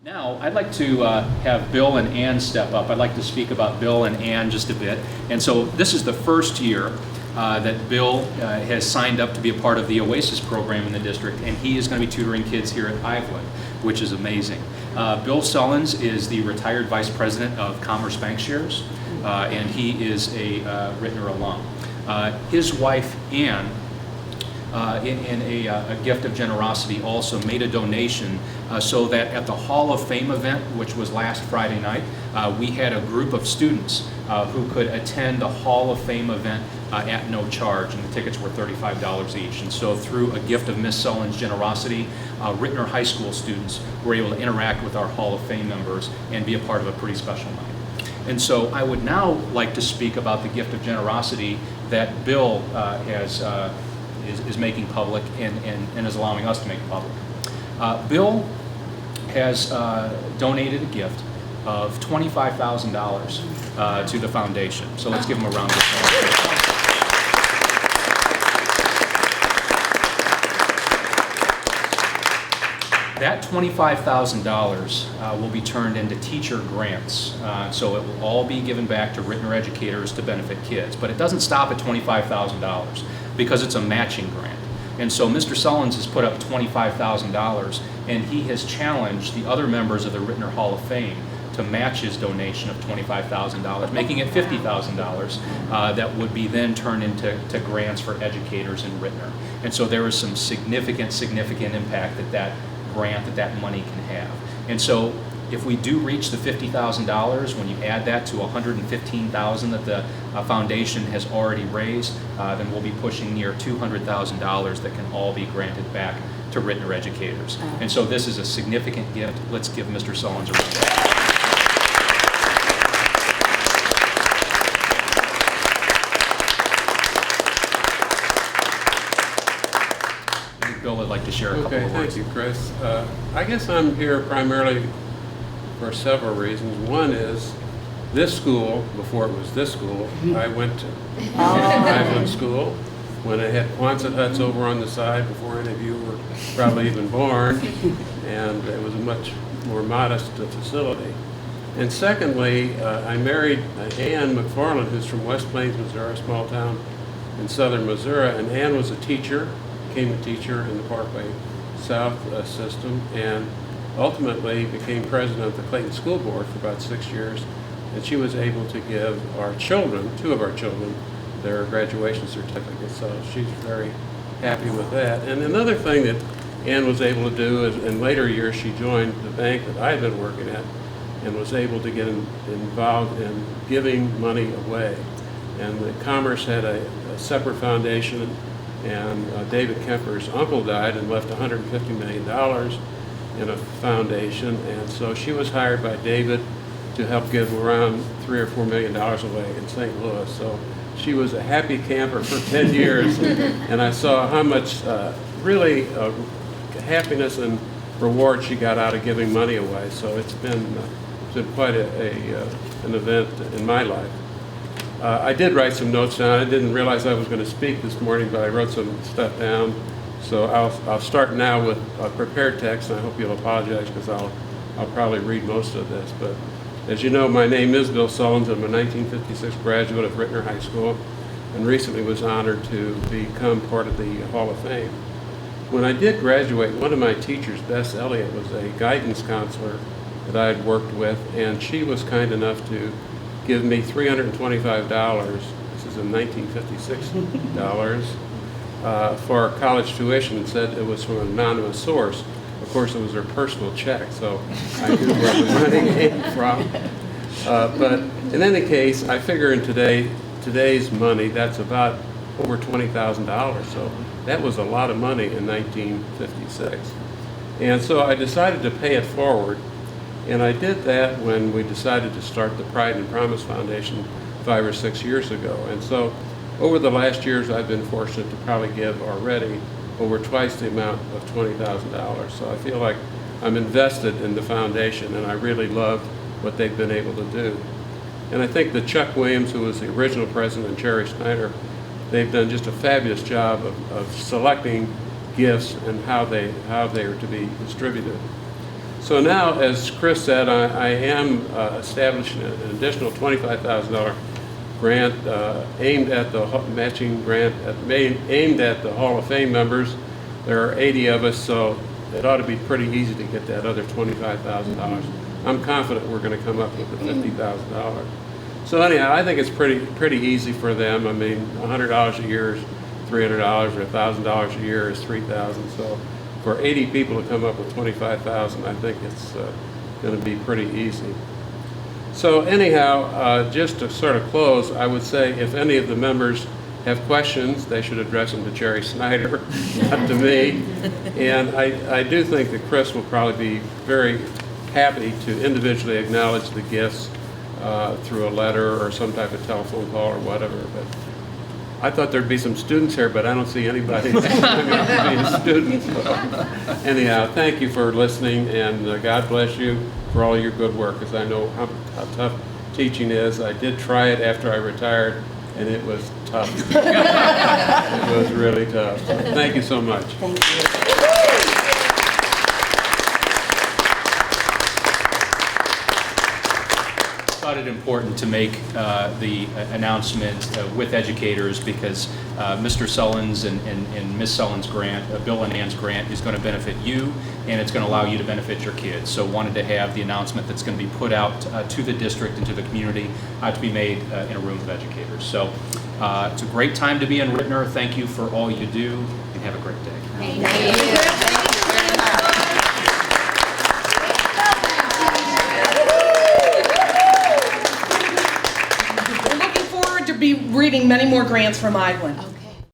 Now, I'd like to have Bill and Ann step up. I'd like to speak about Bill and Ann just a bit. And so this is the first year that Bill has signed up to be a part of the OASIS program in the district, and he is going to be tutoring kids here at Iveland, which is amazing. Bill Sullins is the retired Vice President of Commerce Bank Shares, and he is a Rittner alum. His wife, Ann, in a gift of generosity, also made a donation so that at the Hall of Fame event, which was last Friday night, we had a group of students who could attend the Hall of Fame event at no charge, and the tickets were $35 each. And so through a gift of Miss Sullins' generosity, Rittner High School students were able to interact with our Hall of Fame members and be a part of a pretty special night. And so I would now like to speak about the gift of generosity that Bill is making public and is allowing us to make public. Bill has donated a gift of $25,000 to the foundation. So let's give him a round of applause. That $25,000 will be turned into teacher grants. So it will all be given back to Rittner educators to benefit kids. But it doesn't stop at $25,000 because it's a matching grant. And so Mr. Sullins has put up $25,000, and he has challenged the other members of the Rittner Hall of Fame to match his donation of $25,000, making it $50,000 that would be then turned into grants for educators in Rittner. And so there is some significant impact that that money can have. And so if we do reach the $50,000, when you add that to $115,000 that the foundation has already raised, then we'll be pushing near $200,000 that can all be granted back to Rittner educators. And so this is a significant gift. Let's give Mr. Sullins a round of applause. Bill would like to share a couple of words. Thank you, Chris. I guess I'm here primarily for several reasons. One is this school, before it was this school, I went to Iveland School when it had Quonset huts over on the side before any of you were probably even born, and it was a much more modest facility. And secondly, I married Ann McFarland, who's from West Plains, Missouri, a small town in southern Missouri, and Ann was a teacher, became a teacher in the Parkway South system, and ultimately became president of the Clayton School Board for about 6 years, and she was able to give our children, 2 of our children, their graduation certificates, so she's very happy with that. And another thing that Ann was able to do is in later years she joined the bank that I've been working at and was able to get involved in giving money away. And the Commerce had a separate foundation, and David Kemper's uncle died and left $150 million in a foundation, and so she was hired by David to help give around $3 or $4 million away in St. Louis. So she was a happy camper for 10 years, and I saw how much really happiness and reward she got out of giving money away. So it's been quite an event in my life. I did write some notes down. I didn't realize I was going to speak this morning, but I wrote some stuff down. So I'll start now with a prepared text, and I hope you'll apologize because I'll probably read most of this. But as you know, my name is Bill Sullins. I'm a 1956 graduate of Rittner High School and recently was honored to become part of the Hall of Fame. When I did graduate, one of my teachers, Bess Elliott, was a guidance counselor that I had worked with, and she was kind enough to give me $325, this is in 1956 dollars, for college tuition, and said it was from an anonymous source. Of course, it was her personal check, so I knew where the money came from. But in any case, I figure in today's money, that's about over $20,000. So that was a lot of money in 1956. And so I decided to pay it forward. And I did that when we decided to start the Pride and Promise Foundation 5 or 6 years ago. And so over the last years, I've been fortunate to probably give already over twice the amount of $20,000. So I feel like I'm invested in the foundation, and I really love what they've been able to do. And I think that Chuck Williams, who was the original president, and Jerry Snyder, they've done just a fabulous job of selecting gifts and how they are to be distributed. So now, as Chris said, I am establishing an additional $25,000 grant aimed at the matching grant aimed at the Hall of Fame members. There are 80 of us, so it ought to be pretty easy to get that other $25,000. I'm confident we're going to come up with the $50,000. So anyhow, I think it's pretty easy for them. I mean, $100 a year is $300, or $1,000 a year is $3,000. So for 80 people to come up with $25,000, I think it's going to be pretty easy. So anyhow, just to sort of close, I would say if any of the members have questions, they should address them to Jerry Snyder, not to me. And I do think that Chris will probably be very happy to individually acknowledge the gifts through a letter or some type of telephone call or whatever. But I thought there'd be some students here, but I don't see anybody being a student. So anyhow, thank you for listening, and God bless you for all your good work, because I know how tough teaching is. I did try it after I retired, and it was tough. It was really tough. So thank you so much. Thank you. I thought it important to make the announcement with educators, because Mr. Sullins and Ms. Sullins' grant, Bill and Ann's grant, is going to benefit you, and it's going to allow you to benefit your kids. So wanted to have the announcement that's going to be put out to the district and to the community to be made in a room of educators. So it's a great time to be in Rittner. Thank you for all you do, and have a great day. Thank you. We're looking forward to be reading many more grants from Iveland.